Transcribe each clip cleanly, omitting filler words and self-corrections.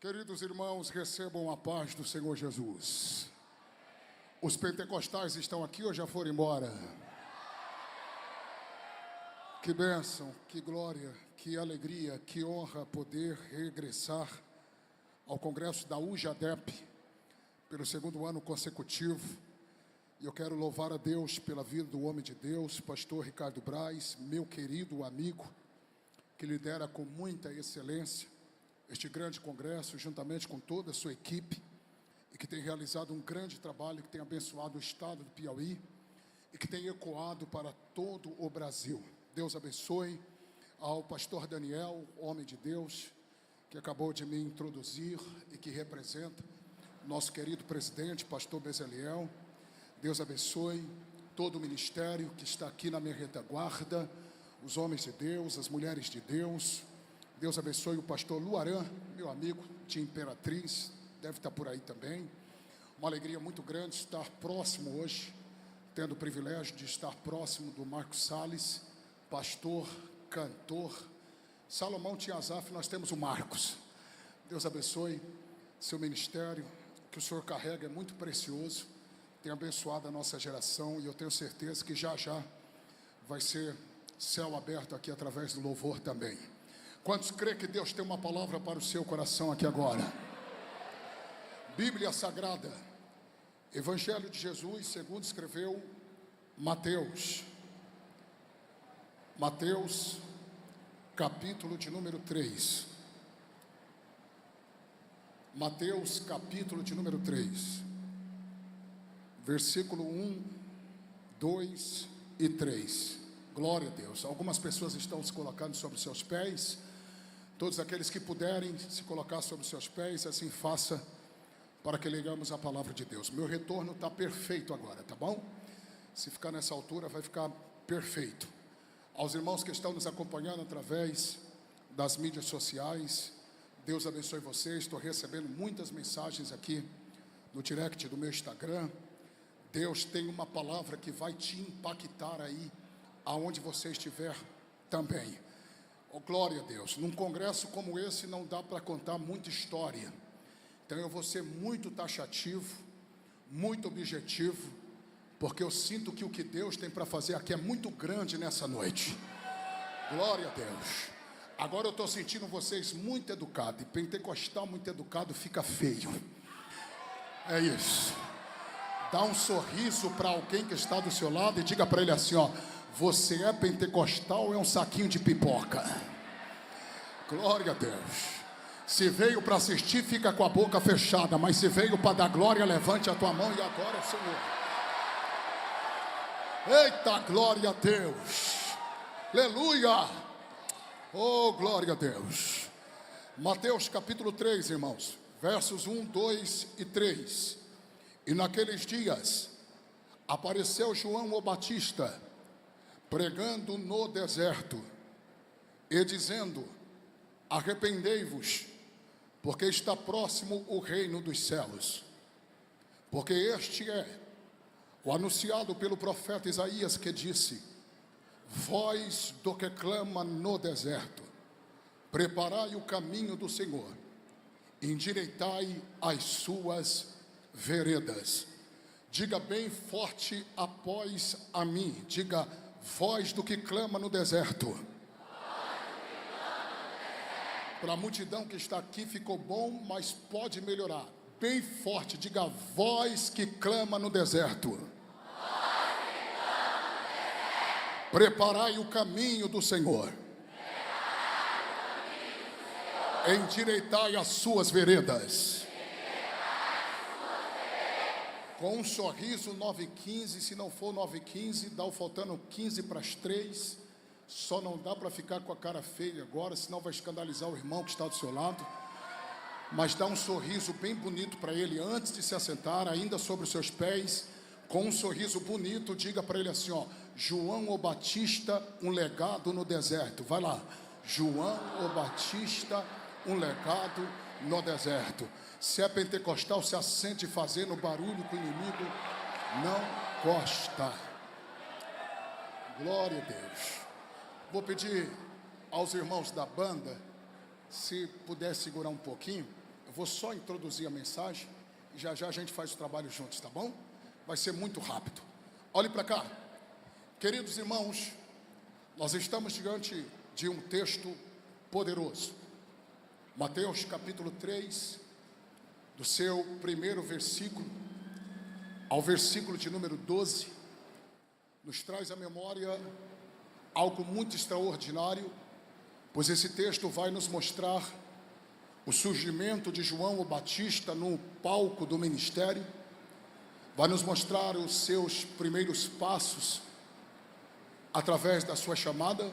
Queridos irmãos, recebam a paz do Senhor Jesus. Os pentecostais estão aqui ou já foram embora? Que bênção, que glória, que alegria, que honra poder regressar ao congresso da UJADEP pelo segundo ano consecutivo. E eu quero louvar a Deus pela vida do homem de Deus, pastor Ricardo Braz, meu querido amigo, que lidera com muita excelência este grande congresso, juntamente com toda a sua equipe, e que tem realizado um grande trabalho, que tem abençoado o estado do Piauí, e que tem ecoado para todo o Brasil. Deus abençoe ao pastor Daniel, homem de Deus, que acabou de me introduzir e que representa nosso querido presidente, pastor Bezaliel. Deus abençoe todo o ministério que está aqui na minha retaguarda, os homens de Deus, as mulheres de Deus. Deus abençoe o pastor Luaran, meu amigo de Imperatriz, deve estar por aí também. Uma alegria muito grande estar próximo hoje, tendo o privilégio de estar próximo do Marcos Salles, pastor, cantor. Salomão tinha Asaf, nós temos o Marcos. Deus abençoe seu ministério, que o Senhor carrega, é muito precioso, tem abençoado a nossa geração, e eu tenho certeza que já já vai ser céu aberto aqui através do louvor também. Quantos creem que Deus tem uma palavra para o seu coração aqui agora? Bíblia Sagrada, Evangelho de Jesus, segundo escreveu Mateus. Mateus, capítulo de número 3. Mateus, capítulo de número 3. Versículo 1, 2 e 3. Glória a Deus. Algumas pessoas estão se colocando sobre os seus pés. Todos aqueles que puderem se colocar sobre os seus pés, assim faça, para que leiamos a palavra de Deus. Meu retorno está perfeito agora, tá bom? Se ficar nessa altura, vai ficar perfeito. Aos irmãos que estão nos acompanhando através das mídias sociais, Deus abençoe vocês. Estou recebendo muitas mensagens aqui no direct do meu Instagram. Deus tem uma palavra que vai te impactar aí, aonde você estiver também. Oh, glória a Deus. Num congresso como esse não dá para contar muita história. Então eu vou ser muito taxativo, muito objetivo, porque eu sinto que o que Deus tem para fazer aqui é muito grande nessa noite. Glória a Deus. Agora eu estou sentindo vocês muito educados. E pentecostal muito educado fica feio. É isso. Dá um sorriso para alguém que está do seu lado e diga para ele assim, ó: você é pentecostal ou é um saquinho de pipoca? Glória a Deus. Se veio para assistir, fica com a boca fechada. Mas se veio para dar glória, levante a tua mão e adora o Senhor. Eita, glória a Deus. Aleluia. Oh, glória a Deus. Mateus capítulo 3, irmãos. Versos 1, 2 e 3. E naqueles dias apareceu João o Batista, pregando no deserto, e dizendo: arrependei-vos, porque está próximo o reino dos céus. Porque este é o anunciado pelo profeta Isaías, que disse: voz do que clama no deserto, preparai o caminho do Senhor, endireitai as suas veredas. Diga bem forte após a mim, diga: voz do que clama no deserto. Para a multidão que está aqui ficou bom, mas pode melhorar. Bem forte, diga: voz que clama no deserto. Preparai o caminho do Senhor. Endireitai as suas veredas. Com um sorriso, 9h15, se não for 9h15, dá o faltando 15 para as 3. Só não dá para ficar com a cara feia agora, senão vai escandalizar o irmão que está do seu lado. Mas dá um sorriso bem bonito para ele antes de se assentar, ainda sobre os seus pés. Com um sorriso bonito, diga para ele assim, ó: João o Batista, um legado no deserto. Vai lá. João o Batista, um legado no deserto. Se é pentecostal, se assente fazendo barulho que o inimigo não gosta. Glória a Deus. Vou pedir aos irmãos da banda, se puder segurar um pouquinho, vou só introduzir a mensagem e já já a gente faz o trabalho juntos, tá bom? Vai ser muito rápido. Olhe para cá. Queridos irmãos, nós estamos diante de um texto poderoso. Mateus capítulo 3, do seu primeiro versículo ao versículo de número 12, nos traz à memória algo muito extraordinário, pois esse texto vai nos mostrar o surgimento de João o Batista no palco do ministério, vai nos mostrar os seus primeiros passos através da sua chamada,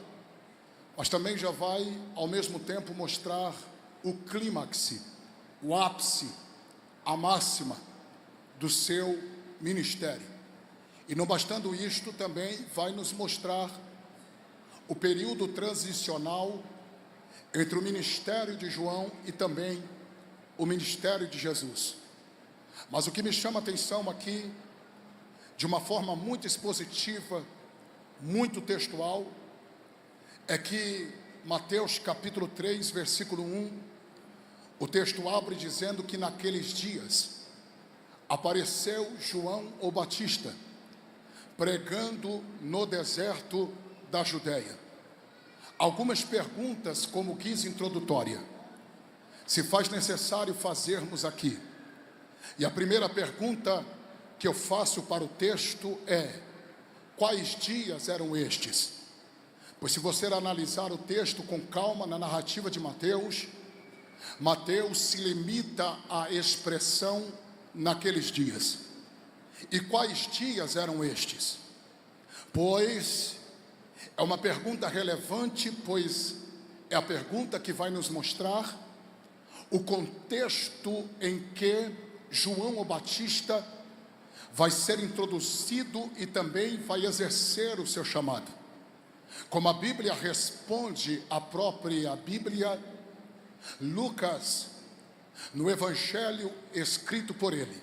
mas também já vai ao mesmo tempo mostrar o clímax, o ápice, a máxima do seu ministério. E não bastando isto, também vai nos mostrar o período transicional entre o ministério de João e também o ministério de Jesus. Mas o que me chama a atenção aqui, de uma forma muito expositiva, muito textual, é que Mateus capítulo 3, versículo 1, o texto abre dizendo que naqueles dias apareceu João o Batista, pregando no deserto da Judéia. Algumas perguntas como guisa introdutória se faz necessário fazermos aqui. E a primeira pergunta que eu faço para o texto é: quais dias eram estes? Pois se você analisar o texto com calma na narrativa de Mateus, Mateus se limita à expressão naqueles dias. E quais dias eram estes? Pois é uma pergunta relevante, pois é a pergunta que vai nos mostrar o contexto em que João o Batista vai ser introduzido e também vai exercer o seu chamado. Como a Bíblia responde à própria Bíblia, Lucas, no Evangelho escrito por ele,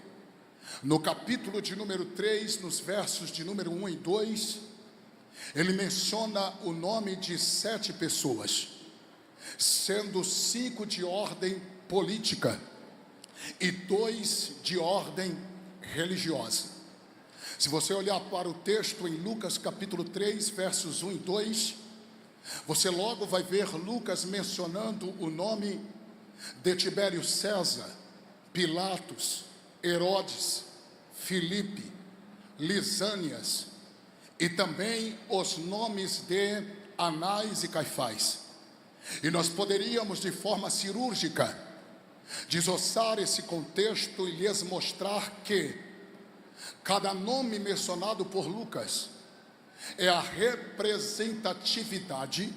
no capítulo de número 3, nos versos de número 1 e 2, ele menciona o nome de 7 pessoas, sendo 5 de ordem política e 2 de ordem religiosa. Se você olhar para o texto em Lucas capítulo 3, versos 1 e 2, você logo vai ver Lucas mencionando o nome de Tibério César, Pilatos, Herodes, Filipe, Lisânias, e também os nomes de Anás e Caifás. E nós poderíamos, de forma cirúrgica, desossar esse contexto e lhes mostrar que cada nome mencionado por Lucas é a representatividade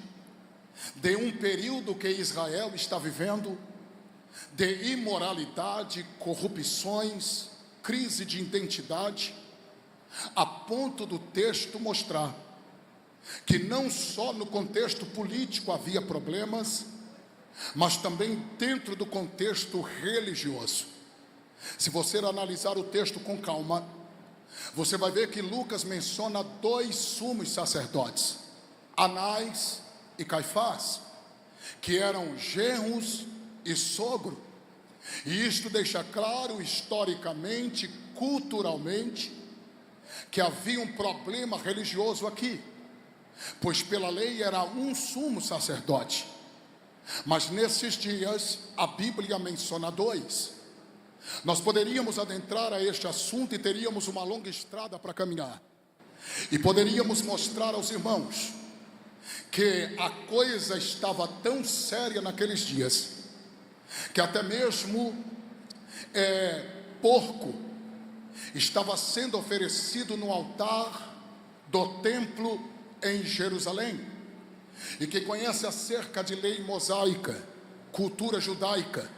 de um período que Israel está vivendo, de imoralidade, corrupções, crise de identidade, a ponto do texto mostrar que não só no contexto político havia problemas, mas também dentro do contexto religioso. Se você analisar o texto com calma, você vai ver que Lucas menciona 2 sumos sacerdotes, Anás e Caifás, que eram genros e sogro. E isto deixa claro historicamente, culturalmente, que havia um problema religioso aqui, pois pela lei era um sumo sacerdote, mas nesses dias a Bíblia menciona 2. Nós poderíamos adentrar a este assunto e teríamos uma longa estrada para caminhar, e poderíamos mostrar aos irmãos que a coisa estava tão séria naqueles dias, que até mesmo porco estava sendo oferecido no altar do templo em Jerusalém. E quem conhece acerca de lei mosaica, cultura judaica,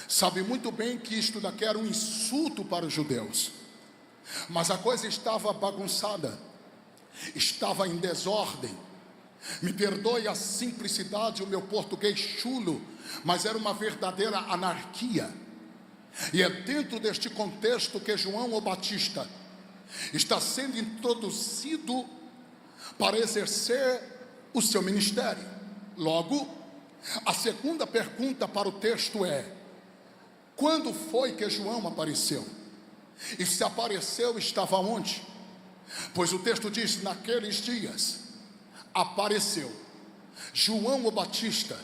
sabe muito bem que isto daqui era um insulto para os judeus. Mas a coisa estava bagunçada, estava em desordem. Me perdoe a simplicidade, o meu português chulo, mas era uma verdadeira anarquia. E é dentro deste contexto que João o Batista está sendo introduzido para exercer o seu ministério. Logo, a segunda pergunta para o texto é: Quando foi que João apareceu? E se apareceu, estava onde? Pois o texto diz: naqueles dias apareceu João o Batista.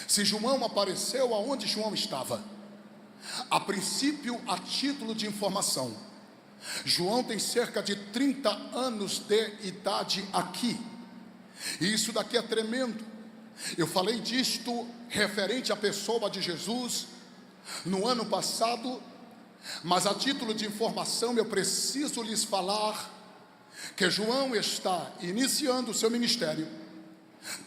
Se João apareceu, aonde João estava? A princípio, a título de informação, João tem cerca de 30 anos de idade aqui. E isso daqui é tremendo. Eu falei disto referente à pessoa de Jesus no ano passado, mas a título de informação eu preciso lhes falar que João está iniciando o seu ministério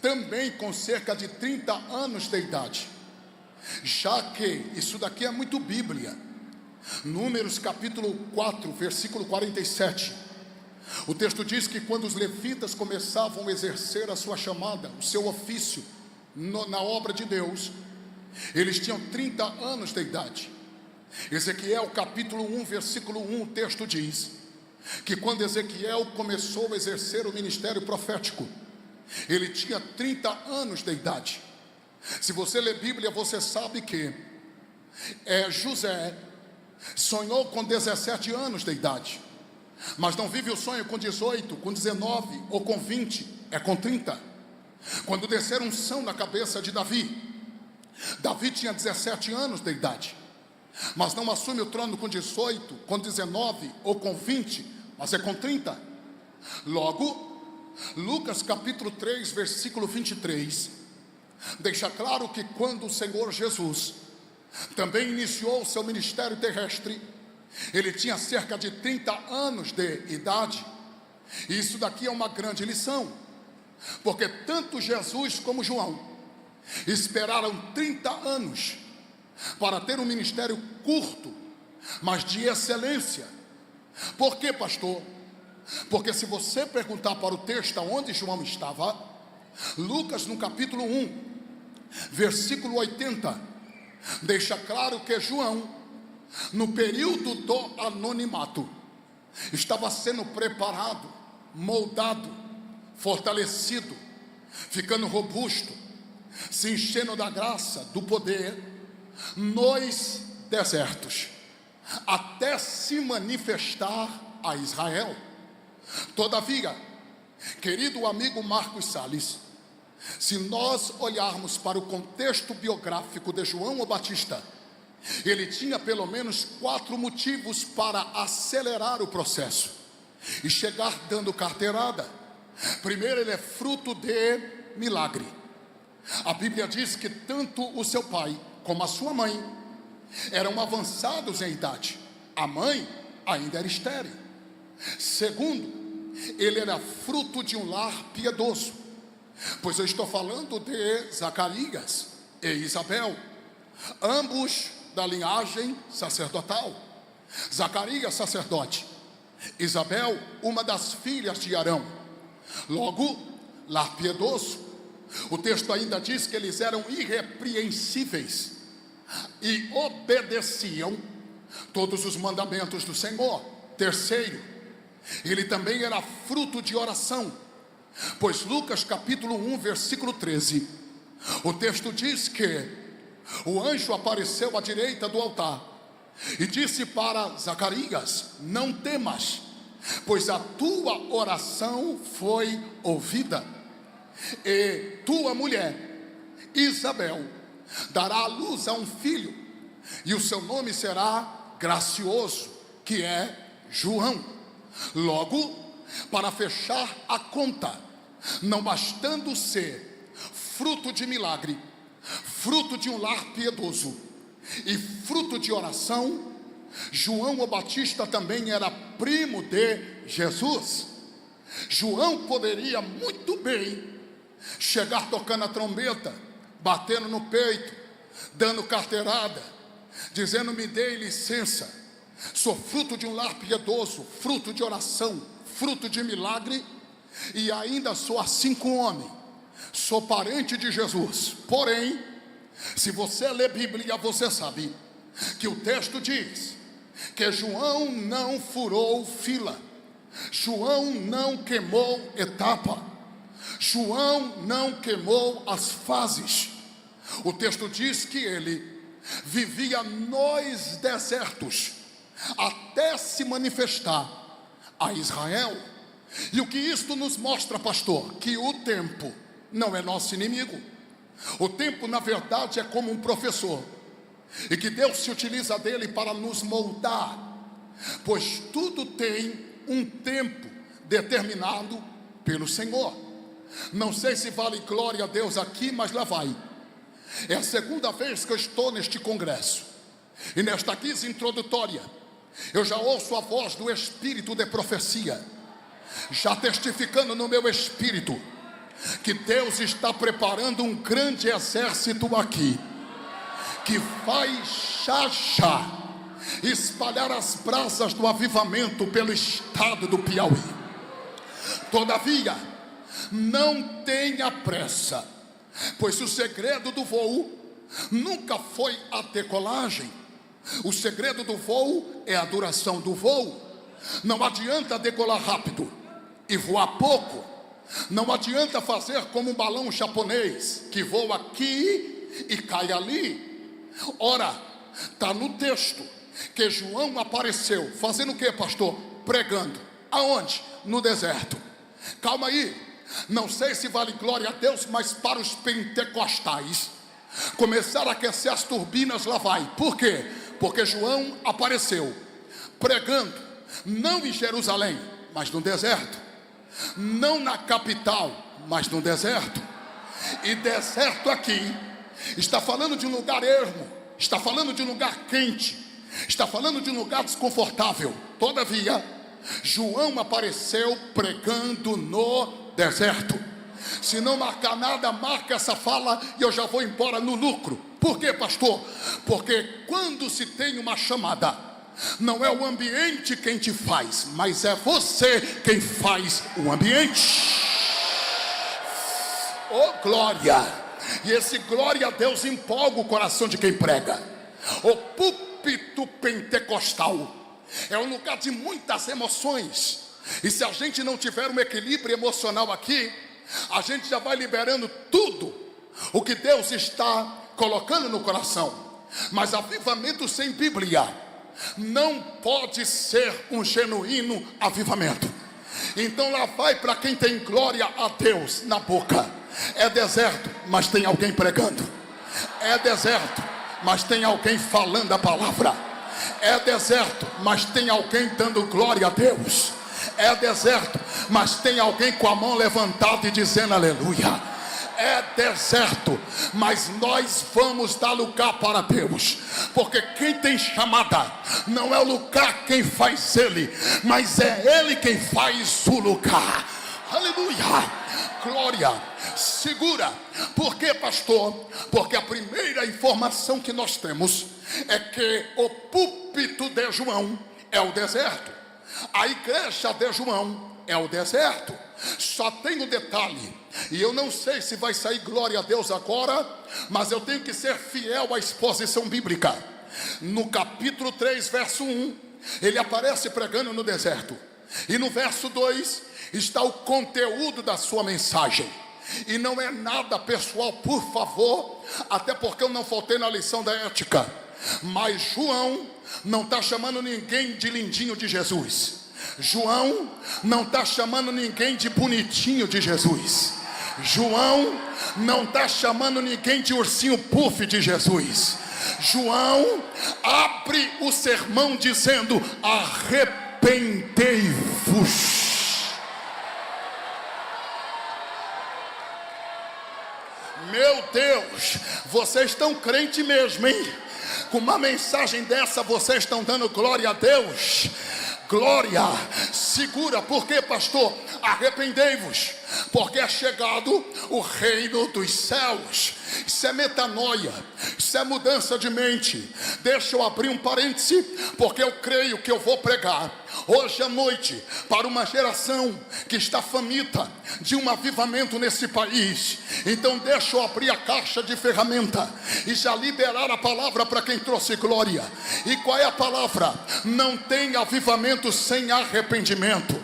também com cerca de 30 anos de idade, já que isso daqui é muito Bíblia. Números capítulo 4, versículo 47, o texto diz que quando os levitas começavam a exercer a sua chamada, o seu ofício na obra de Deus, eles tinham 30 anos de idade. Ezequiel capítulo 1, versículo 1, o texto diz que quando Ezequiel começou a exercer o ministério profético, ele tinha 30 anos de idade. Se você lê Bíblia, você sabe que José sonhou com 17 anos de idade, mas não vive o sonho com 18, com 19 ou com 20, é com 30. Quando desceram unção na cabeça de Davi, Davi tinha 17 anos de idade, mas não assume o trono com 18, com 19 ou com 20, mas é com 30. Logo, Lucas capítulo 3, versículo 23, deixa claro que quando o Senhor Jesus também iniciou o seu ministério terrestre, ele tinha cerca de 30 anos de idade. E isso daqui é uma grande lição, porque tanto Jesus como João esperaram 30 anos para ter um ministério curto, mas de excelência. Por quê, pastor? Porque se você perguntar para o texto onde João estava, Lucas no capítulo 1, versículo 80, deixa claro que João, no período do anonimato, estava sendo preparado, moldado, fortalecido, ficando robusto, se enchendo da graça, do poder, nos desertos, até se manifestar a Israel. Todavia, querido amigo Marcos Salles, se nós olharmos para o contexto biográfico de João o Batista, ele tinha pelo menos 4 motivos para acelerar o processo e chegar dando carteirada. Primeiro, ele é fruto de milagre. A Bíblia diz que tanto o seu pai como a sua mãe eram avançados em idade. A mãe ainda era estéril. Segundo, ele era fruto de um lar piedoso, pois eu estou falando de Zacarias e Isabel, ambos da linhagem sacerdotal. Zacarias, sacerdote; Isabel, uma das filhas de Arão. Logo, lar piedoso. O texto ainda diz que eles eram irrepreensíveis e obedeciam todos os mandamentos do Senhor. Terceiro, ele também era fruto de oração, pois Lucas capítulo 1, versículo 13, o texto diz que o anjo apareceu à direita do altar e disse para Zacarias: não temas, pois a tua oração foi ouvida, e tua mulher Isabel dará à luz a um filho, e o seu nome será gracioso, que é João. Logo, para fechar a conta, não bastando ser fruto de milagre, fruto de um lar piedoso e fruto de oração, João o Batista também era primo de Jesus. João poderia muito bem chegar tocando a trombeta, batendo no peito, dando carteirada, dizendo: me dê licença, sou fruto de um lar piedoso, fruto de oração, fruto de milagre, e ainda sou assim com o homem, sou parente de Jesus. Porém, se você lê Bíblia, você sabe que o texto diz que João não furou fila, João não queimou etapa, João não queimou as fases. O texto diz que ele vivia nos desertos, até se manifestar a Israel. E o que isto nos mostra, pastor? Que o tempo não é nosso inimigo. O tempo, na verdade, é como um professor, e que Deus se utiliza dele para nos moldar, pois tudo tem um tempo determinado pelo Senhor. Não sei se vale glória a Deus aqui, mas lá vai. É a segunda vez que eu estou neste congresso, e nesta guisa introdutória eu já ouço a voz do Espírito de profecia, já testificando no meu espírito que Deus está preparando um grande exército aqui, que vai já espalhar as brasas do avivamento pelo estado do Piauí. Todavia, não tenha pressa, pois o segredo do voo nunca foi a decolagem. O segredo do voo é a duração do voo. Não adianta decolar rápido e voar pouco. Não adianta fazer como um balão japonês, que voa aqui e cai ali. Ora, está no texto que João apareceu fazendo o que, pastor? Pregando. Aonde? No deserto. Calma aí, não sei se vale glória a Deus, mas para os pentecostais começaram a aquecer as turbinas, lá vai. Por quê? Porque João apareceu pregando, não em Jerusalém, mas no deserto. Não na capital, mas no deserto. E deserto aqui está falando de um lugar ermo, está falando de um lugar quente, está falando de um lugar desconfortável. Todavia, João apareceu pregando no deserto. Se não marcar nada, marca essa fala e eu já vou embora no lucro. Por quê, pastor? Porque quando se tem uma chamada, não é o ambiente quem te faz, mas é você quem faz o ambiente. Oh, glória! E esse glória a Deus empolga o coração de quem prega. O púlpito pentecostal é um lugar de muitas emoções, e se a gente não tiver um equilíbrio emocional aqui, a gente já vai liberando tudo o que Deus está colocando no coração. Mas avivamento sem Bíblia não pode ser um genuíno avivamento. Então lá vai para quem tem glória a Deus na boca. É deserto, mas tem alguém pregando. É deserto, mas tem alguém falando a palavra. É deserto, mas tem alguém dando glória a Deus. É deserto, mas tem alguém com a mão levantada e dizendo aleluia. É deserto, mas nós vamos dar lugar para Deus, porque quem tem chamada não é o lugar quem faz ele, mas é ele quem faz o lugar. Aleluia, glória. Segura. Por quê, pastor? Porque a primeira informação que nós temos é que o púlpito de João é o deserto, a igreja de João é o deserto. Só tem um detalhe, e eu não sei se vai sair glória a Deus agora, mas eu tenho que ser fiel à exposição bíblica. No capítulo 3, verso 1, ele aparece pregando no deserto, e no verso 2 está o conteúdo da sua mensagem. E não é nada pessoal, por favor, até porque eu não faltei na lição da ética. Mas João não está chamando ninguém de lindinho de Jesus. João não está chamando ninguém de bonitinho de Jesus. João não está chamando ninguém de ursinho puff de Jesus. João abre o sermão dizendo: arrependei-vos. Meu Deus, vocês estão crentes mesmo, hein? Com uma mensagem dessa, vocês estão dando glória a Deus. Glória. Segura. Por quê, pastor? Arrependei-vos, porque é chegado o reino dos céus. Isso é metanoia, isso é mudança de mente. Deixa eu abrir um parêntese, porque eu creio que eu vou pregar hoje à noite para uma geração que está faminta de um avivamento nesse país. Então deixa eu abrir a caixa de ferramenta e já liberar a palavra para quem trouxe glória. E qual é a palavra? Não tem avivamento sem arrependimento.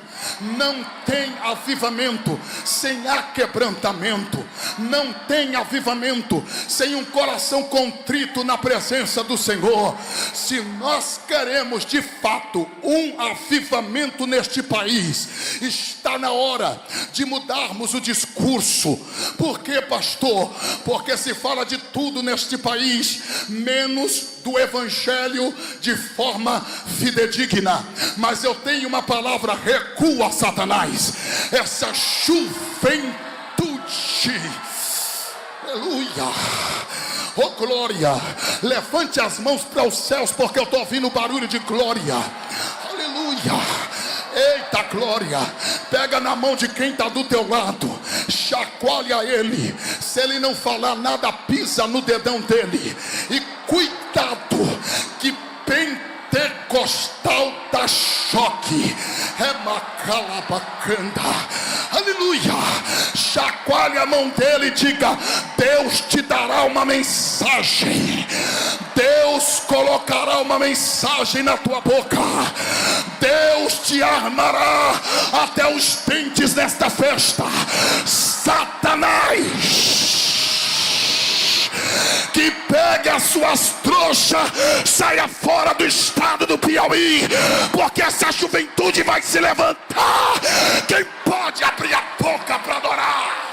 Não tem avivamento sem aquebrantamento. Não tem avivamento sem um coração contrito na presença do Senhor. Se nós queremos de fato um avivamento neste país, está na hora de mudarmos o discurso. Por quê, pastor? Porque se fala de tudo neste país, menos do evangelho de forma fidedigna. Mas eu tenho uma palavra: recua, Satanás. Essa juventude, aleluia, oh glória, levante as mãos para os céus, porque eu estou ouvindo o barulho de glória, aleluia. Eita glória, pega na mão de quem está do teu lado, chacoalha ele. Se ele não falar nada, pisa no dedão dele. E cuidado, que pentecostal dá choque. É macalabacanda, aleluia. Chacoalha a mão dele e diga: Deus te dará uma mensagem. Deus colocará uma mensagem na tua boca. Deus te armará até os dentes nesta festa. Satanás, que pegue as suas trouxas, saia fora do estado do Piauí, porque essa juventude vai se levantar. Quem pode abrir a boca para adorar?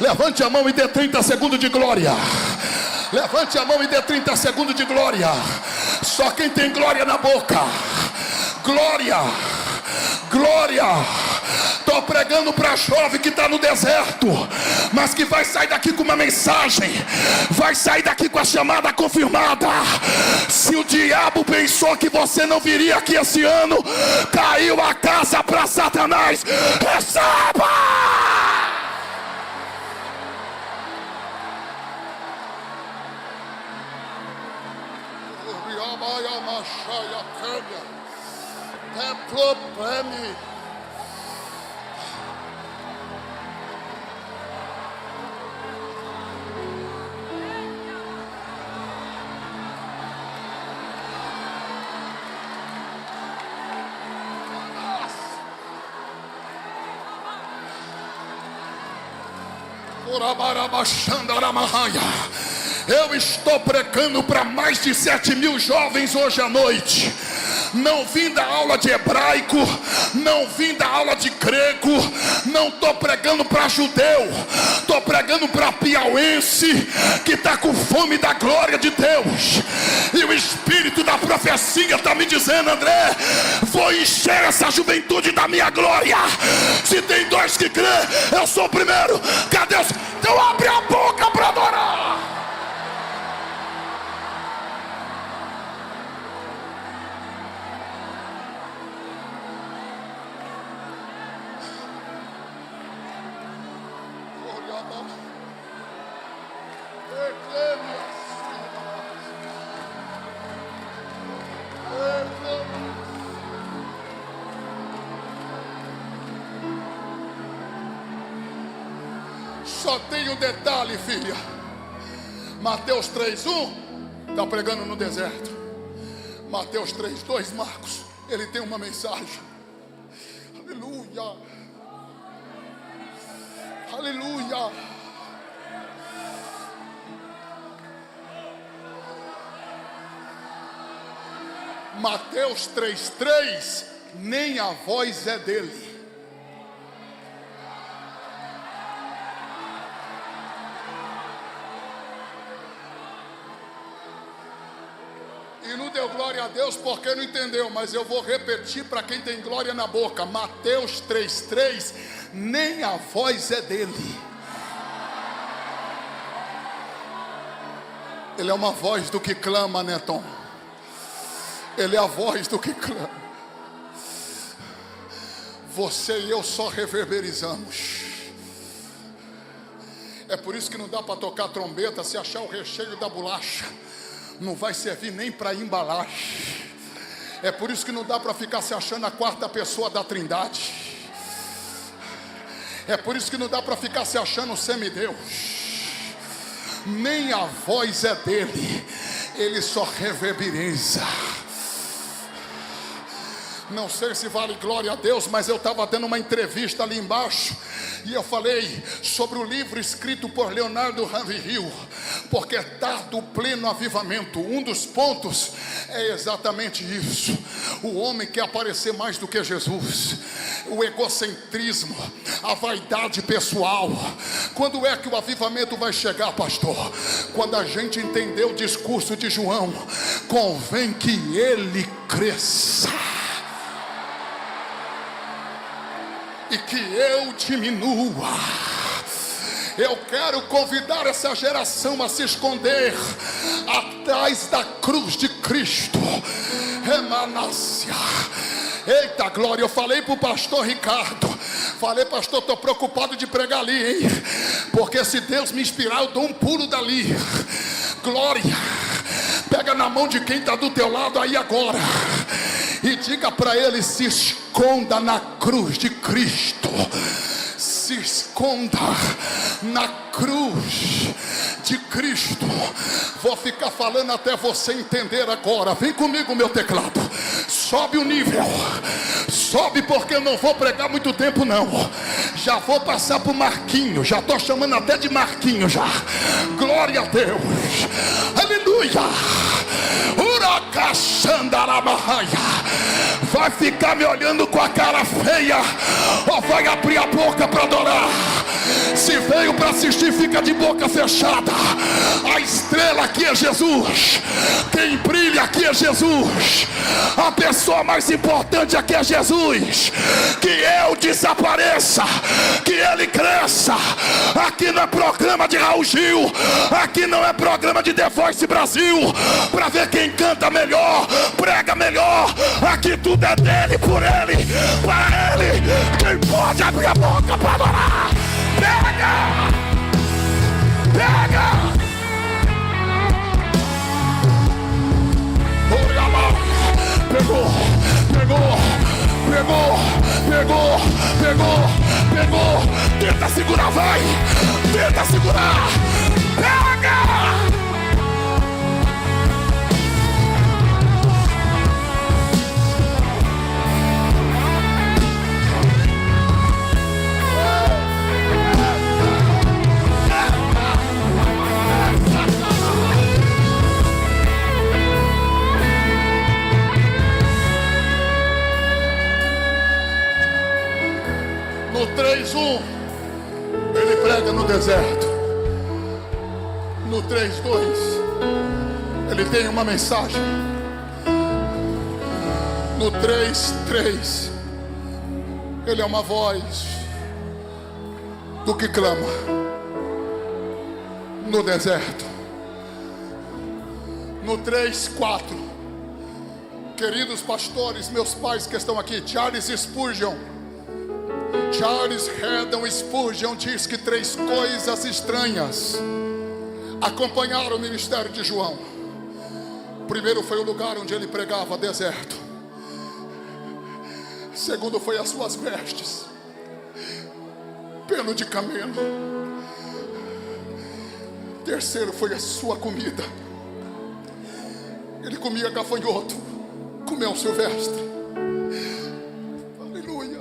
Levante a mão e dê 30 segundos de glória. Levante a mão e dê 30 segundos de glória. Só quem tem glória na boca. Glória, glória. Estou pregando para jovem que está no deserto, mas que vai sair daqui com uma mensagem, vai sair daqui com a chamada confirmada. Se o diabo pensou que você não viria aqui esse ano, caiu a casa para Satanás. Receba! Eu estou pregando para mais de 7.000 jovens hoje à noite. Não vim da aula de hebraico, não vim da aula de grego, não estou pregando para judeu, estou pregando para piauense que está com fome da glória de Deus. E o espírito da profecia está me dizendo: André, vou encher essa juventude da minha glória. Se tem dois que crê, eu sou o primeiro. Cadê os? Então abre a boca para adorar. Só tem um detalhe, filha. Mateus 3:1 está pregando no deserto. Mateus 3:2, Marcos, ele tem uma mensagem. Aleluia, aleluia. Mateus 3:3, nem a voz é dele. E não deu glória a Deus porque não entendeu, mas eu vou repetir para quem tem glória na boca. Mateus 3:3, nem a voz é dele. Ele é uma voz do que clama, né, Tom? Ele é a voz do que clama. Você e eu só reverberizamos. É por isso que não dá para tocar trombeta se achar o recheio da bolacha. Não vai servir nem para embalagem. É por isso que não dá para ficar se achando a quarta pessoa da Trindade. É por isso que não dá para ficar se achando semideus. nem a voz é dele, ele só reverberiza. Não sei se vale glória a Deus, mas eu estava dando uma entrevista ali embaixo e eu falei sobre o livro escrito por Leonardo Ravenhill, porque é tarde o pleno avivamento. Um dos pontos é exatamente isso: o homem quer aparecer mais do que Jesus, o egocentrismo, a vaidade pessoal. Quando é que o avivamento vai chegar, pastor? Quando a gente entender o discurso de João: convém que ele cresça e que eu diminua. Eu quero convidar essa geração a se esconder atrás da cruz de Cristo. Remanácia. Eita glória, eu falei para o pastor Ricardo, falei: pastor, estou preocupado de pregar ali, hein? Porque se Deus me inspirar, eu dou um pulo dali. Glória. Pega na mão de quem está do teu lado aí agora e diga para ele: se esconda na cruz de Cristo. Se esconda na cruz de Cristo. Vou ficar falando até você entender agora. Vem comigo, meu teclado. Sobe o nível. Sobe, porque eu não vou pregar muito tempo não. Já vou passar para o Marquinho. Já estou chamando até de Marquinho já. Glória a Deus. Aleluia. Vai ficar me olhando com a cara feia ou vai abrir a boca para adorar? Se veio para assistir, fica de boca fechada. A estrela aqui é Jesus. Quem brilha aqui é Jesus. A pessoa mais importante aqui é Jesus. Que eu desapareça, que ele cresça. Aqui não é programa de Raul Gil, aqui não é programa de The Voice Brasil para ver quem canta melhor, prega melhor. Aqui tudo é dele, por ele, para ele. Quem pode abrir a boca para adorar? Pega! Pega! Pegou, pegou, pegou, pegou, pegou, pegou. Tenta segurar, vai! Tenta segurar! Pega! No 3:1 ele prega no deserto. No 3:2 ele tem uma mensagem. No 3:3 ele é uma voz do que clama no deserto. No 3:4, queridos pastores, meus pais que estão aqui, Charles Haddon Spurgeon diz que 3 coisas estranhas acompanharam o ministério de João. Primeiro foi o lugar onde ele pregava, deserto. Segundo foi as suas vestes, pelo de camelo. Terceiro foi a sua comida. Ele comia gafanhoto, comeu silvestre. Aleluia.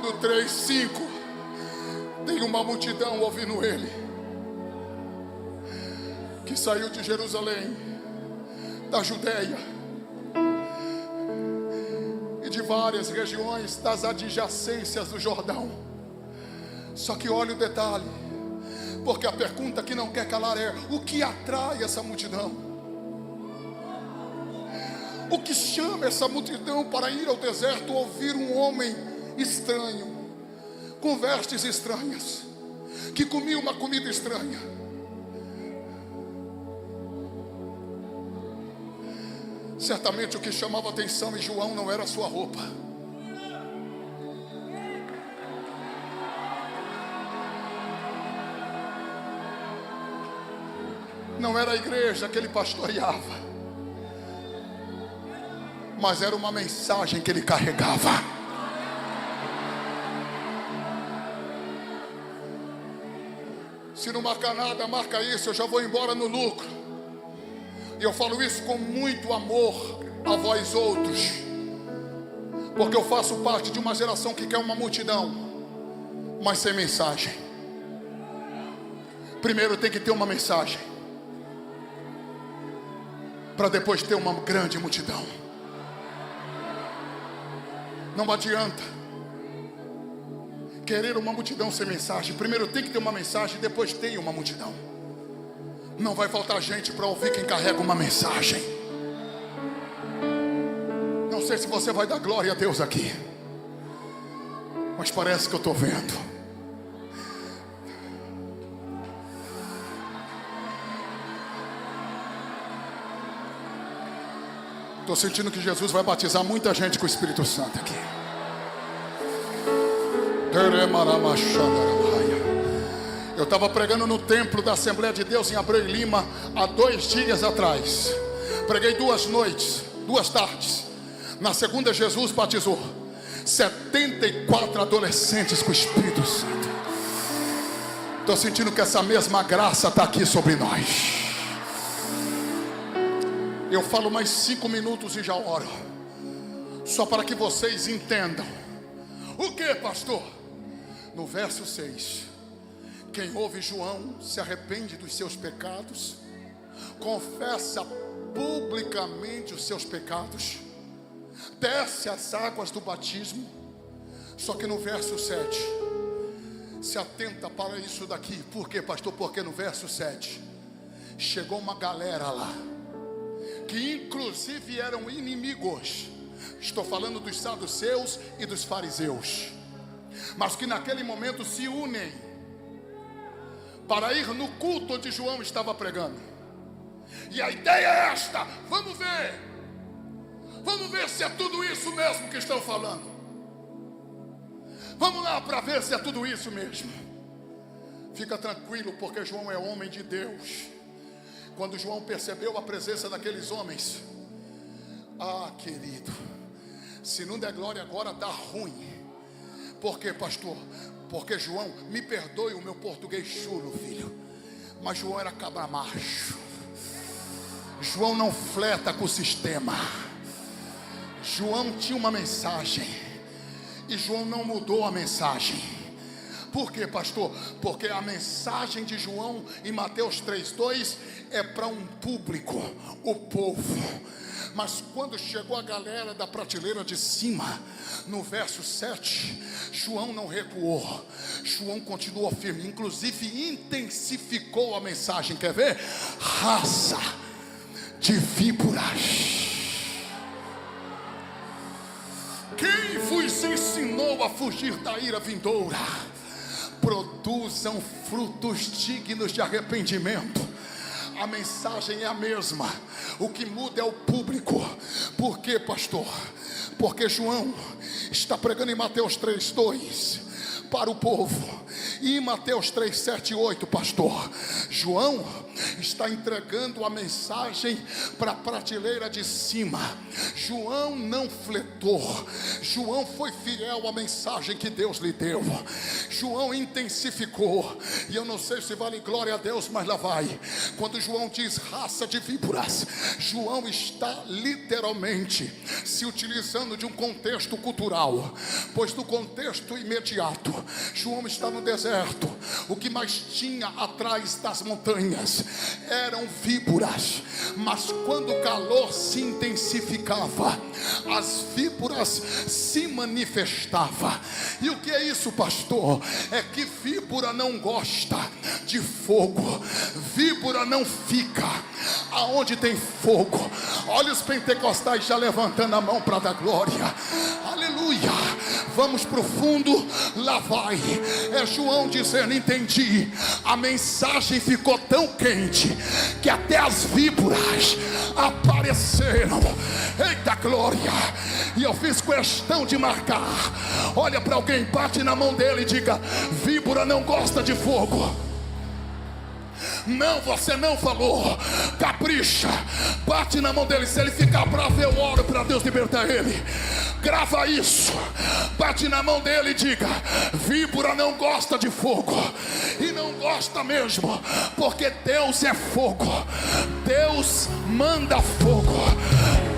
No 3:5 tem uma multidão ouvindo ele, que saiu de Jerusalém, da Judeia e de várias regiões das adjacências do Jordão. Só que olha o detalhe, porque a pergunta que não quer calar é: o que atrai essa multidão? O que chama essa multidão para ir ao deserto ouvir um homem estranho, com vestes estranhas, que comia uma comida estranha? Certamente o que chamava atenção em João não era a sua roupa. Não era a igreja que ele pastoreava, mas era uma mensagem que ele carregava. Se não marcar nada, marca isso, eu já vou embora no lucro. E eu falo isso com muito amor a vós outros, porque eu faço parte de uma geração que quer uma multidão, mas sem mensagem. Primeiro tem que ter uma mensagem, para depois ter uma grande multidão. Não adianta querer uma multidão sem mensagem. Primeiro tem que ter uma mensagem, depois tem uma multidão. Não vai faltar gente para ouvir quem carrega uma mensagem. Não sei se você vai dar glória a Deus aqui, mas parece que eu estou vendo. Estou sentindo que Jesus vai batizar muita gente com o Espírito Santo aqui. Eu estava pregando no templo da Assembleia de Deus em Abreu e Lima há 2 dias atrás. Preguei 2 noites, 2 tardes. Na segunda, Jesus batizou 74 adolescentes com o Espírito Santo. Estou sentindo que essa mesma graça está aqui sobre nós. Eu falo mais 5 minutos e já oro, só para que vocês entendam. O que, pastor? No verso 6, quem ouve João se arrepende dos seus pecados, confessa publicamente os seus pecados, desce as águas do batismo. Só que no verso 7, se atenta para isso daqui. Por quê, pastor? Porque no verso 7 chegou uma galera lá, que inclusive eram inimigos. Estou falando dos saduceus e dos fariseus, mas que naquele momento se unem para ir no culto onde João estava pregando. E a ideia é esta: vamos ver se é tudo isso mesmo que estão falando. Vamos lá para ver se é tudo isso mesmo. Fica tranquilo, porque João é homem de Deus. Quando João percebeu a presença daqueles homens, querido, se não der glória agora dá ruim. Por quê, pastor? Porque João, me perdoe o meu português chulo, filho, mas João era cabra macho. João não fleta com o sistema. João tinha uma mensagem, e João não mudou a mensagem. Por quê, pastor? Porque a mensagem de João em Mateus 3:2 é para um público, o povo. Mas quando chegou a galera da prateleira de cima, no verso 7, João não recuou. João continuou firme, inclusive intensificou a mensagem. Quer ver? Raça de víboras, quem vos ensinou a fugir da ira vindoura? Produzam frutos dignos de arrependimento. A mensagem é a mesma, o que muda é o público. Por quê, pastor? Porque João está pregando em Mateus 3:2 para o povo, e em Mateus 3:7 e 8, pastor, João está entregando a mensagem para a prateleira de cima. João não fletou, João foi fiel à mensagem que Deus lhe deu. João intensificou, e eu não sei se vale glória a Deus, mas lá vai. Quando João diz raça de víboras, João está literalmente se utilizando de um contexto cultural, pois no contexto imediato, João está no deserto. O que mais tinha atrás das montanhas eram víboras, mas quando o calor se intensificava, as víboras se manifestavam. E o que é isso, pastor? É que víbora não gosta de fogo, víbora não fica aonde tem fogo. Olha os pentecostais já levantando a mão para dar glória, aleluia. Vamos para o fundo, lá vai. É João dizendo: entendi, a mensagem ficou tão quente que até as víboras apareceram. Eita glória! E eu fiz questão de marcar. Olha para alguém, bate na mão dele e diga: víbora não gosta de fogo. Não, você não falou. Capricha, bate na mão dele. Se ele ficar bravo, eu oro para Deus libertar ele. Grava isso, bate na mão dele e diga: víbora não gosta de fogo. E não gosta mesmo, porque Deus é fogo. Deus manda fogo.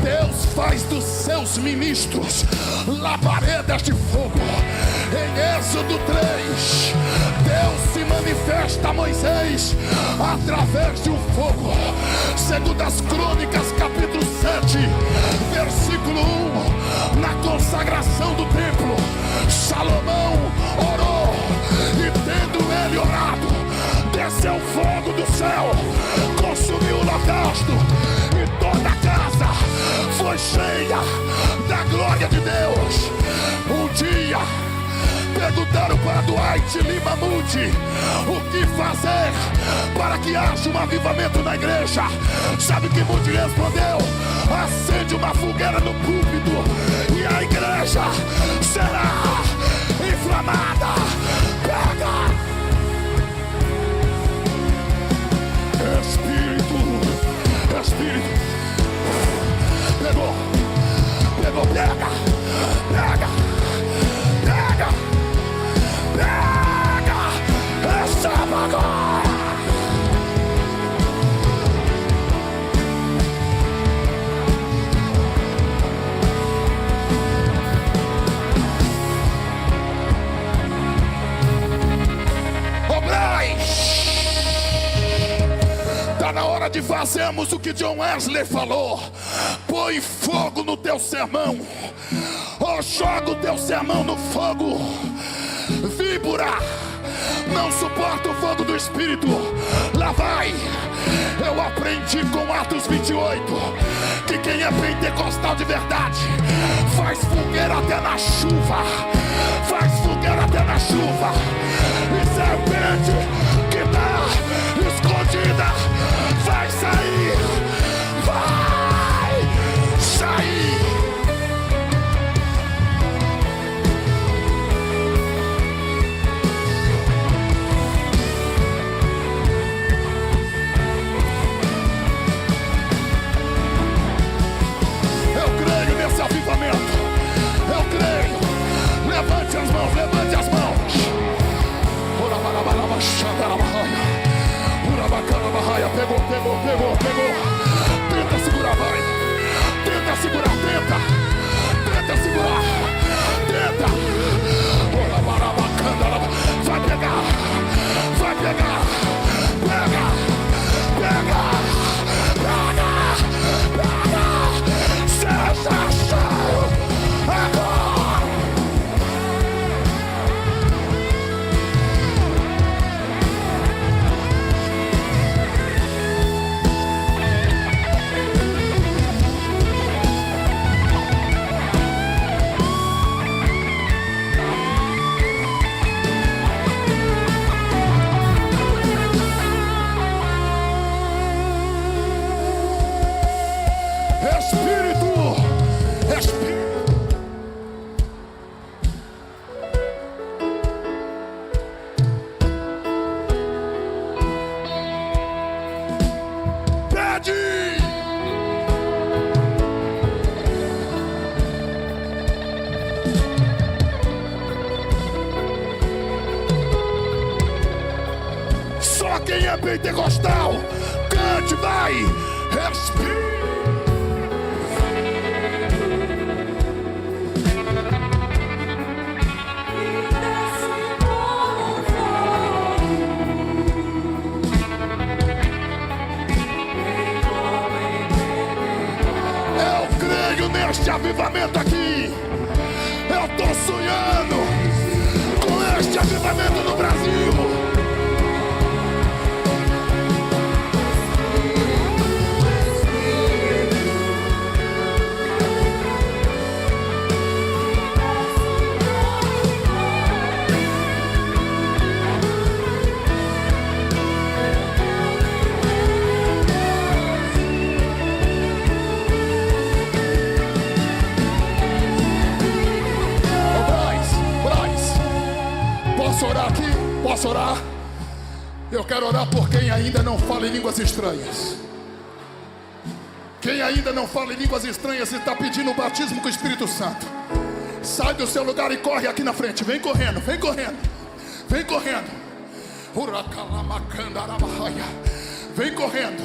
Deus faz dos seus ministros labaredas de fogo. Em Êxodo 3, Deus se manifesta a Moisés através de um fogo. Segundo as Crônicas, capítulo 7, versículo 1, na consagração do templo, Salomão orou, e tendo ele orado, desceu fogo do céu, consumiu o holocausto, e toda a casa foi cheia da glória de Deus. Um dia perguntaram para Dwight Lima Moody o que fazer para que haja um avivamento na igreja. Sabe o que Moody respondeu? Acende uma fogueira no púlpito e a igreja será inflamada. Pega! Espírito, pegou, pega, receba agora. Está na hora de fazermos o que John Wesley falou. Põe fogo no teu sermão, ou joga o teu sermão no fogo. Víbora não suporta o fogo do Espírito. Lá vai. Eu aprendi com Atos 28 que quem é pentecostal de verdade faz fogueira até na chuva. Faz fogueira até na chuva. E serpente que está escondida vai sair. Vai sair. Avivamento, eu creio. Levante as mãos, levante as mãos. Pegou. Tenta segurar, vai. Tenta segurar, tenta segurar. Tenta. Vai pegar. Quem é pentecostal, cante, vai, respira. Eu creio neste avivamento aqui. Eu estou sonhando com este avivamento no Brasil. Posso orar aqui? Posso orar? Eu quero orar por quem ainda não fala em línguas estranhas. Quem ainda não fala em línguas estranhas e está pedindo o batismo com o Espírito Santo, sai do seu lugar e corre aqui na frente. Vem correndo, vem correndo, vem correndo. Vem correndo,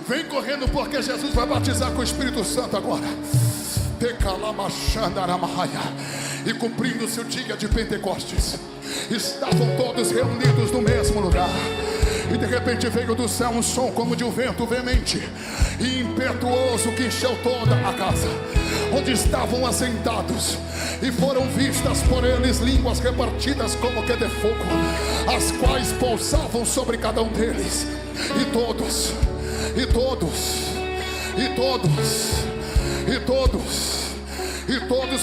vem correndo, porque Jesus vai batizar com o Espírito Santo agora. E cumprindo-se o dia de Pentecostes, estavam todos reunidos no mesmo lugar. E de repente veio do céu um som como de um vento veemente e impetuoso que encheu toda a casa onde estavam assentados. E foram vistas por eles línguas repartidas como que de fogo, as quais pousavam sobre cada um deles. E todos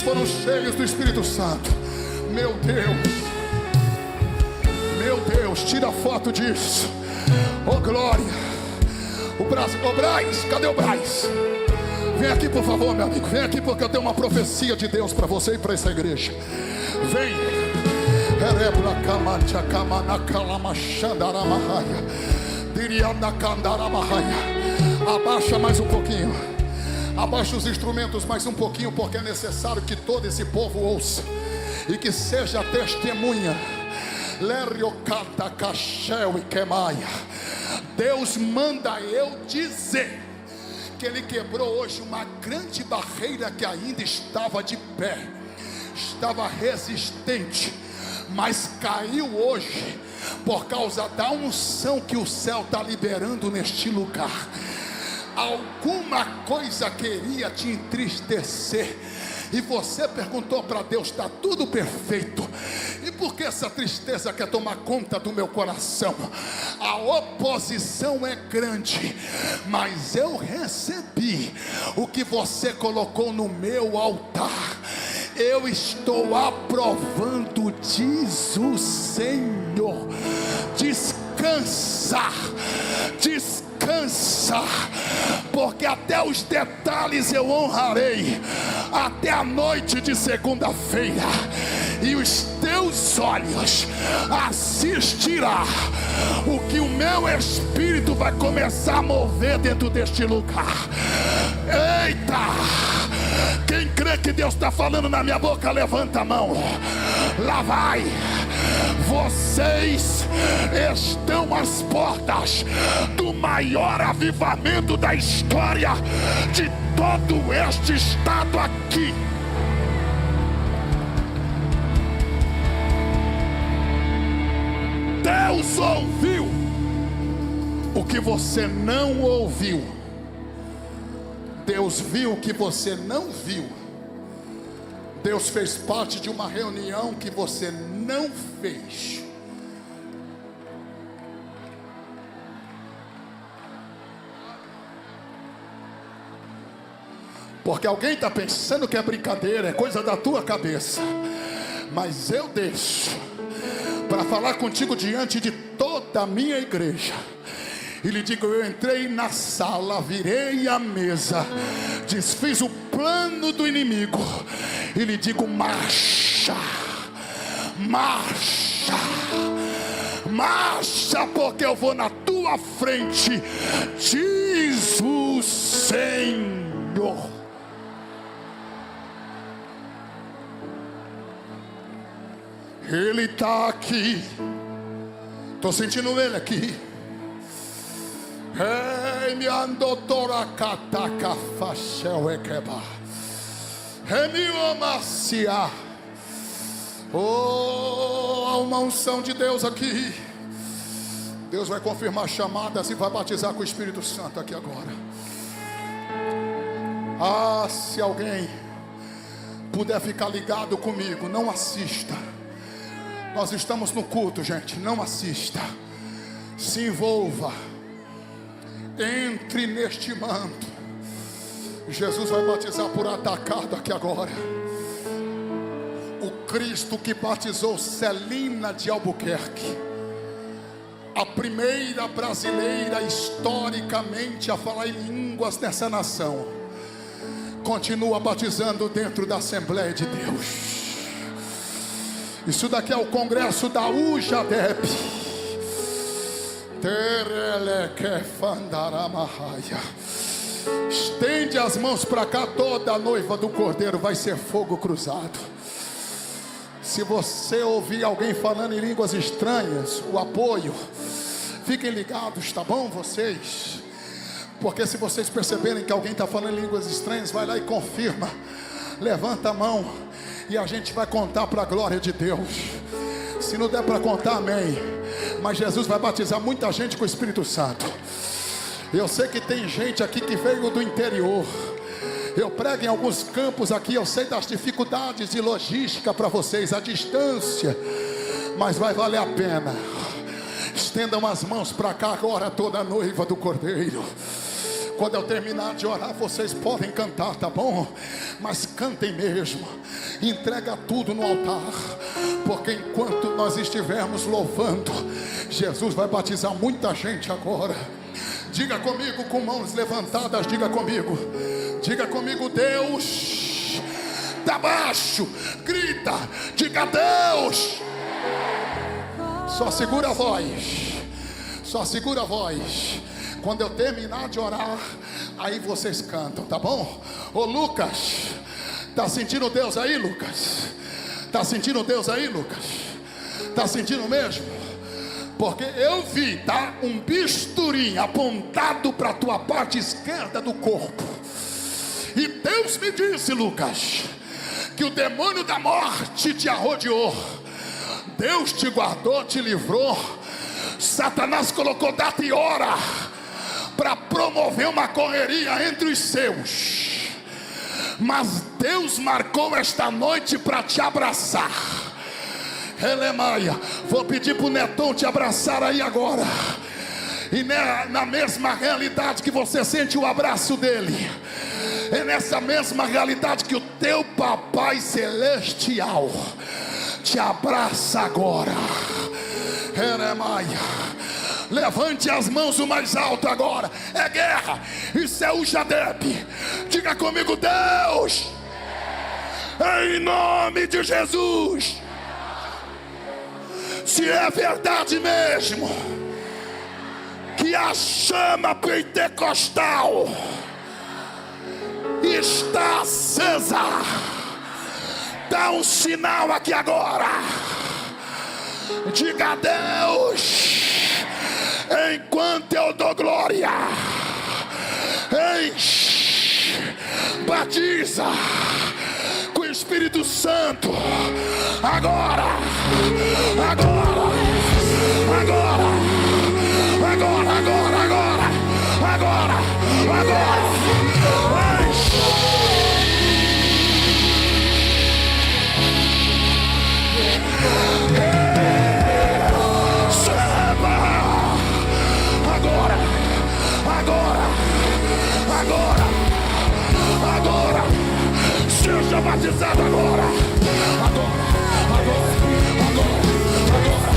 foram cheios do Espírito Santo. Meu Deus, tira foto disso. Oh glória. O Braz, cadê o Braz? Vem aqui por favor, meu amigo. Vem aqui porque eu tenho uma profecia de Deus para você e para essa igreja. Vem. Abaixa mais um pouquinho. Abaixa os instrumentos mais um pouquinho, porque é necessário que todo esse povo ouça e que seja testemunha. Deus manda eu dizer que Ele quebrou hoje uma grande barreira que ainda estava de pé, estava resistente, mas caiu hoje por causa da unção que o céu está liberando neste lugar. Alguma coisa queria te entristecer e você perguntou para Deus: está tudo perfeito, e por que essa tristeza quer tomar conta do meu coração? A oposição é grande, mas eu recebi o que você colocou no meu altar. Eu estou aprovando, diz o Senhor. Descansa, porque até os detalhes eu honrarei, até a noite de segunda-feira, e os teus olhos assistirão o que o meu Espírito vai começar a mover dentro deste lugar. Eita! Quem crê que Deus está falando na minha boca, levanta a mão. Lá vai. Vocês estão às portas do maior avivamento da história de todo este estado aqui. Deus ouviu o que você não ouviu. Deus viu o que você não viu. Deus fez parte de uma reunião que você não fez. Porque alguém está pensando que é brincadeira, é coisa da tua cabeça. Mas eu deixo para falar contigo diante de toda a minha igreja. E lhe digo: eu entrei na sala, virei a mesa, desfiz o plano do inimigo, e lhe digo: marcha, marcha, marcha, porque eu vou na tua frente, diz o Senhor. Ele está aqui, estou sentindo Ele aqui. Oh, há uma unção de Deus aqui. Deus vai confirmar chamadas e vai batizar com o Espírito Santo aqui agora. Ah, se alguém puder ficar ligado comigo, não assista. Nós estamos no culto, gente, não assista. Se envolva. Entre neste manto. Jesus vai batizar por atacado aqui agora. O Cristo que batizou Celina de Albuquerque, a primeira brasileira historicamente a falar em línguas nessa nação, continua batizando dentro da Assembleia de Deus. Isso daqui é o congresso da UJADEP. Estende as mãos para cá, toda a noiva do Cordeiro vai ser fogo cruzado. Se você ouvir alguém falando em línguas estranhas, o apoio, fiquem ligados, tá bom vocês? Porque se vocês perceberem que alguém está falando em línguas estranhas, vai lá e confirma. Levanta a mão e a gente vai contar para a glória de Deus. Se não der para contar, amém. Mas Jesus vai batizar muita gente com o Espírito Santo. Eu sei que tem gente aqui que veio do interior. Eu prego em alguns campos aqui. Eu sei das dificuldades de logística para vocês, a distância, mas vai valer a pena. Estendam as mãos para cá agora, toda a noiva do Cordeiro. Quando eu terminar de orar, vocês podem cantar, tá bom? Mas cantem mesmo. Entrega tudo no altar. Porque enquanto nós estivermos louvando, Jesus vai batizar muita gente agora. Diga comigo com mãos levantadas, diga comigo. Diga comigo, Deus. Tá baixo, grita, diga Deus. Só segura a voz. Só segura a voz. Quando eu terminar de orar, aí vocês cantam, tá bom? Ô Lucas, tá sentindo Deus aí, Lucas? Tá sentindo Deus aí, Lucas? Tá sentindo mesmo? Porque eu vi, tá? Um bisturi apontado para a tua parte esquerda do corpo. E Deus me disse, Lucas, que o demônio da morte te arrodeou. Deus te guardou, te livrou. Satanás colocou data e hora para promover uma correria entre os seus. Mas Deus marcou esta noite para te abraçar. Elemaia, vou pedir para o Netão te abraçar aí agora. E na mesma realidade que você sente o abraço dele, é nessa mesma realidade que o teu Papai Celestial te abraça agora. Elemaia, levante as mãos o mais alto agora. É guerra, isso é o Jadep. Diga comigo, Deus, em nome de Jesus. Se é verdade mesmo que a chama pentecostal está acesa, dá um sinal aqui agora. Diga a Deus, enquanto eu dou glória, enche, batiza com o Espírito Santo. Agora, agora, agora, agora, agora, agora, agora, agora. Agora, seja batizado agora, agora, agora, agora, agora.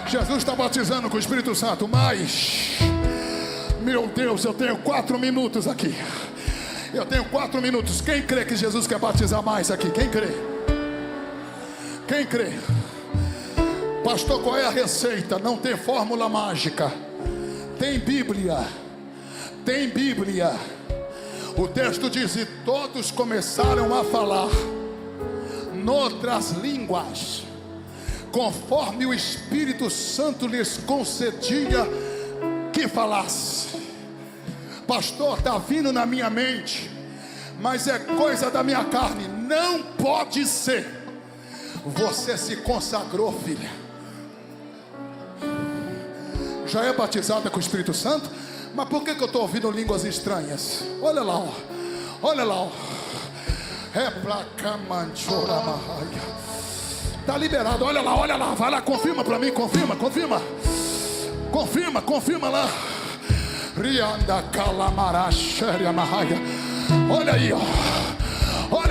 Jesus está batizando com o Espírito Santo, mas, meu Deus, eu tenho 4 minutos aqui. Eu tenho 4 minutos. Quem crê que Jesus quer batizar mais aqui? Quem crê? Quem crê? Pastor, qual é a receita? Não tem fórmula mágica. Tem Bíblia. Tem Bíblia. O texto diz: e todos começaram a falar noutras línguas, conforme o Espírito Santo lhes concedia que falasse. Pastor, está vindo na minha mente, mas é coisa da minha carne. Não pode ser. Você se consagrou, filha. Já é batizada com o Espírito Santo? Mas por que eu estou ouvindo línguas estranhas? Olha lá, ó. Olha lá, ó. Está liberado, olha lá, vai lá, confirma para mim, confirma lá. Rianda Calamara Xéria Mahaia. Olha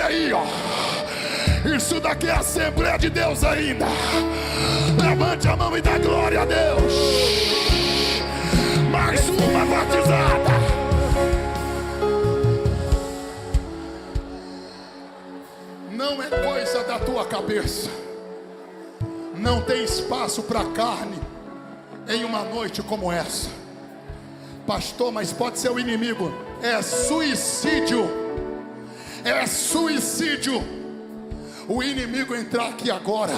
aí, ó. Isso daqui é a Assembleia de Deus ainda. Levante a mão e dá glória a Deus. Mais uma batizada. Não é coisa da tua cabeça. Não tem espaço para carne em uma noite como essa. Pastor, mas pode ser o inimigo. É suicídio. É suicídio. O inimigo entrar aqui agora.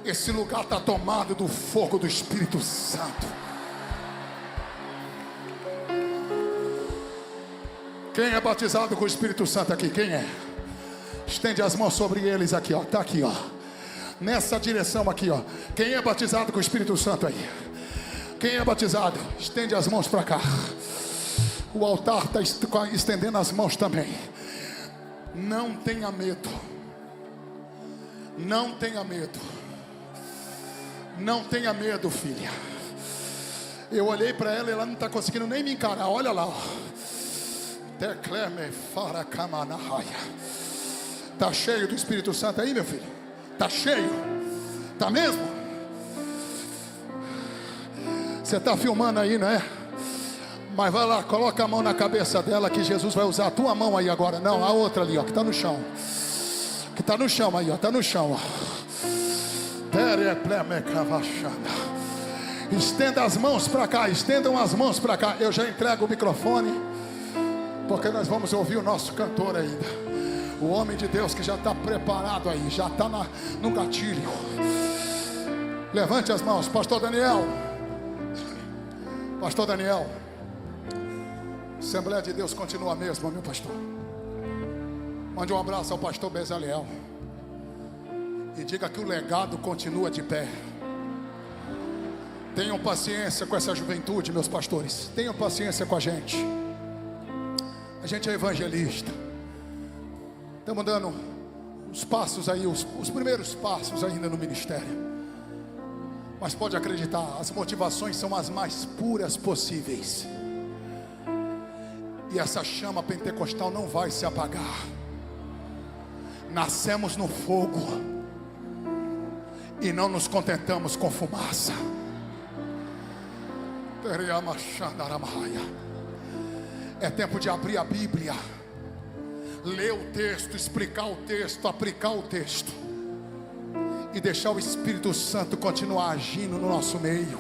Esse lugar está tomado do fogo do Espírito Santo. Quem é batizado com o Espírito Santo aqui? Quem é? Estende as mãos sobre eles aqui, ó. Está aqui, ó. Nessa direção aqui, ó. Quem é batizado com o Espírito Santo aí? Quem é batizado? Estende as mãos para cá. O altar está estendendo as mãos também. Não tenha medo. Não tenha medo. Não tenha medo, filha. Eu olhei para ela e ela não está conseguindo nem me encarar. Olha lá, ó. Está cheio do Espírito Santo aí, meu filho? Está cheio? Está mesmo? Você está filmando aí, não é? Mas vai lá, coloca a mão na cabeça dela, que Jesus vai usar a tua mão aí agora. Não, a outra ali, ó, que está no chão. Que está no chão aí, ó, está no chão, ó. Estenda as mãos para cá, estendam as mãos para cá. Eu já entrego o microfone, porque nós vamos ouvir o nosso cantor ainda. O homem de Deus que já está preparado aí, já está no gatilho. Levante as mãos, Pastor Daniel. Pastor Daniel. Assembleia de Deus continua a mesma, meu pastor. Mande um abraço ao pastor Bezaliel. E diga que o legado continua de pé. Tenham paciência com essa juventude, meus pastores. Tenham paciência com a gente. A gente é evangelista. Estamos dando os passos aí, os primeiros passos ainda no ministério. Mas pode acreditar, as motivações são as mais puras possíveis. E essa chama pentecostal não vai se apagar. Nascemos no fogo e não nos contentamos com fumaça. É tempo de abrir a Bíblia, ler o texto, explicar o texto, aplicar o texto e deixar o Espírito Santo continuar agindo no nosso meio.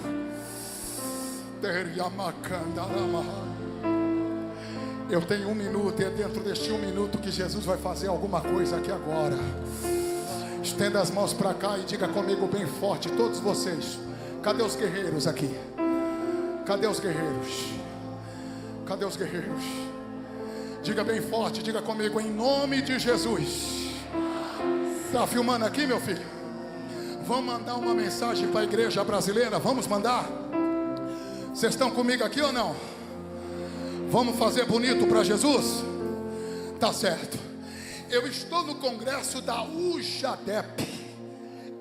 Eu tenho 1 minuto e é dentro deste 1 minuto que Jesus vai fazer alguma coisa aqui agora. Estenda as mãos para cá e diga comigo bem forte, todos vocês. Cadê os guerreiros aqui? Cadê os guerreiros? Cadê os guerreiros? Diga bem forte, diga comigo, em nome de Jesus. Está filmando aqui, meu filho? Vamos mandar uma mensagem para a igreja brasileira? Vamos mandar? Vocês estão comigo aqui ou não? Vamos fazer bonito para Jesus? Tá certo. Eu estou no congresso da UJADEP.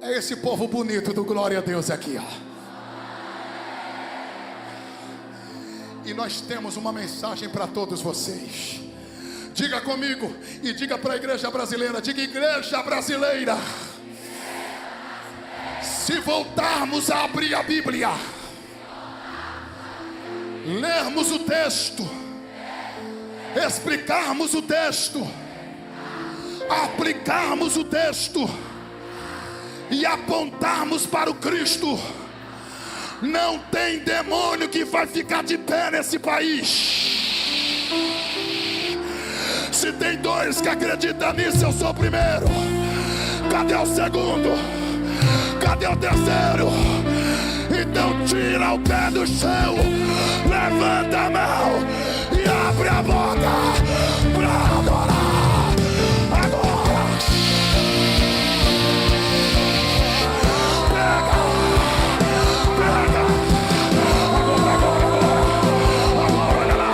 É esse povo bonito do glória a Deus aqui, ó. E nós temos uma mensagem para todos vocês. Diga comigo e diga para a igreja brasileira. Diga, igreja brasileira, Se voltarmos a abrir a Bíblia, lermos o texto, explicarmos o texto, aplicarmos o texto e apontarmos para o Cristo, não tem demônio que vai ficar de pé nesse país. Se tem dois que acreditam nisso, eu sou o primeiro. Cadê o segundo? Cadê o terceiro? Então tira o pé do chão, levanta a mão e abre a boca para adorar. Agora pega, olha lá,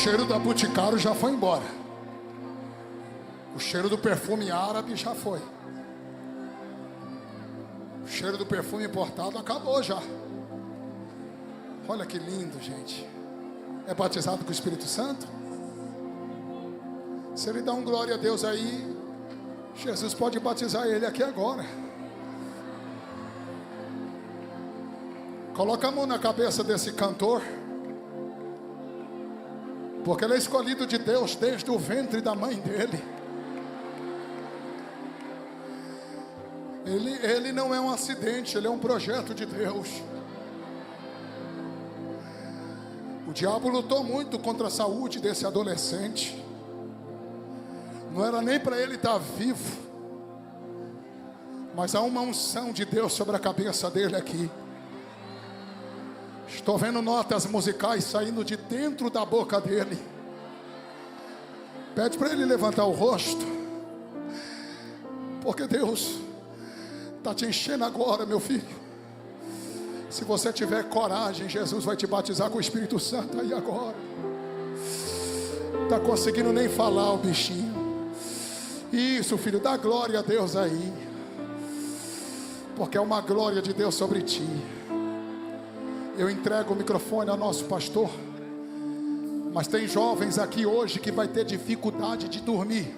cheiro da Boticário já foi embora. O cheiro do perfume árabe já foi. O cheiro do perfume importado acabou já. Olha que lindo, gente. É batizado com o Espírito Santo? Se ele dá um glória a Deus aí, Jesus pode batizar ele aqui agora. Coloca a mão na cabeça desse cantor, porque ele é escolhido de Deus desde o ventre da mãe dele. Ele não é um acidente, ele é um projeto de Deus. O diabo lutou muito contra a saúde desse adolescente. Não era nem para ele estar vivo, mas há uma unção de Deus sobre a cabeça dele aqui. Estou vendo notas musicais saindo de dentro da boca dele. Pede para ele levantar o rosto, porque Deus está te enchendo agora, meu filho. Se você tiver coragem, Jesus vai te batizar com o Espírito Santo aí agora. Está conseguindo nem falar o bichinho. Isso, filho, dá glória a Deus aí. porque é uma glória de Deus sobre ti. Eu entrego o microfone ao nosso pastor. Mas tem jovens aqui hoje que vai ter dificuldade de dormir.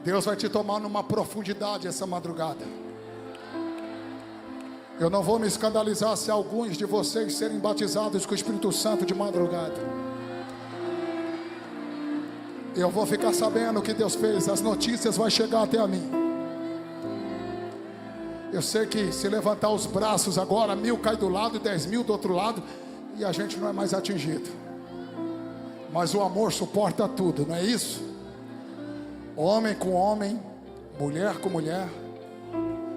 Deus vai te tomar numa profundidade essa madrugada. Eu não vou me escandalizar se alguns de vocês serem batizados com o Espírito Santo de madrugada. Eu vou ficar sabendo o que Deus fez. As notícias vão chegar até a mim. Eu sei que se levantar os braços agora, 1000 cai do lado e 10.000 do outro lado, e a gente não é mais atingido. Mas o amor suporta tudo, não é isso? Homem com homem, mulher com mulher.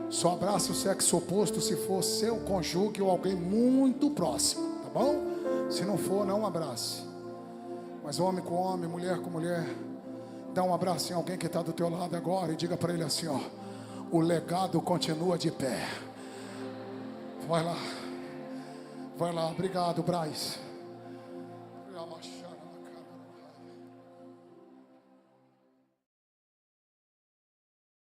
Só abraça o sexo oposto se for seu cônjuge ou alguém muito próximo, tá bom? Se não for, não abrace. Mas homem com homem, mulher com mulher, dá um abraço em alguém que está do teu lado agora e diga para ele assim, ó: o legado continua de pé. Vai lá, obrigado, Braz.